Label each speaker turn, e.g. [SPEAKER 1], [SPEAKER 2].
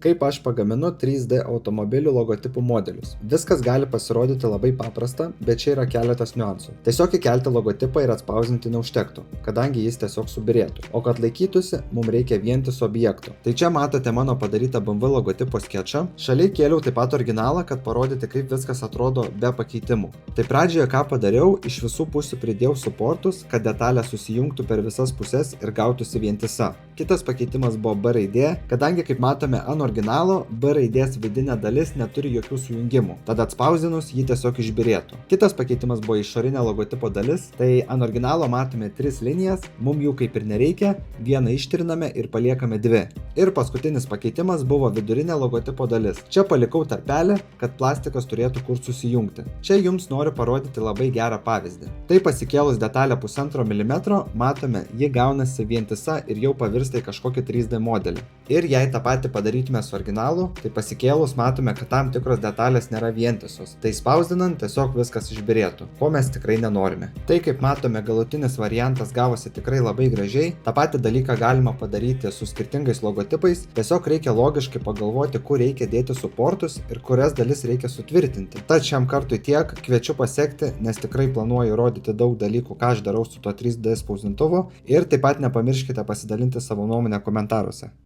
[SPEAKER 1] Kaip aš pagaminu 3D automobilių logotipų modelius. Viskas gali pasirodyti labai paprasta, bet čia yra keletas niuansų. Tiesiog įkelti logotipą ir atspausdinti neužtektų, kadangi jis tiesiog subirėtų. O kad laikytųsi, mums reikia vientiso objekto. Tai čia matote mano padarytą BMW logotipo skečą. Šalia kėliau taip pat originalą, kad parodyti, kaip viskas atrodo be pakeitimų. Tai pradžioje ką padariau, iš visų pusių pridėjau suportus, kad detalė susijungtų per visas puses ir gautųsi vientisa. Kitas pakeitimas buvo B raidė, kadangi kaip matome ant originalo, B raidės vidinė dalis neturi jokių sujungimų, tad atspausdinus jį tiesiog išbyrėtų. Kitas pakeitimas buvo išorinė logotipo dalis, tai ant originalo matome 3 linijas, mums jų kaip ir nereikia, vieną ištriname ir paliekame 2. Ir paskutinis pakeitimas buvo vidurinė logotipo dalis. Čia palikau tarpelį, kad plastikas turėtų kur susijungti. Čia jums noriu parodyti labai gerą pavyzdį. Tai pasikėlus detalę 1,5 mm, matome, ji gaunasi vientisa ir jau pavirsta į kažkokį 3D modelį. Ir jei tą patį padarytume su originalu, tai pasikėlus matome, kad tam tikros detalės nėra vientisos. Tai spausdinant tiesiog viskas išbyrėtų, ko mes tikrai nenorime. Tai kaip matome, galutinis variantas gavosi tikrai labai gražiai. Ta patį dalyką galima padaryti su skirtingais logotipais. Tiesiog reikia logiškai pagalvoti, kur reikia dėti suportus ir kurias dalis reikia sutvirtinti. Tad šiam kartui tiek, kviečiu pasekti, nes tikrai planuoju rodyti daug dalykų, ką aš darau su tuo 3D spausdintuvu. Ir taip pat nepamirškite pasidalinti savo nuomonę komentaruose.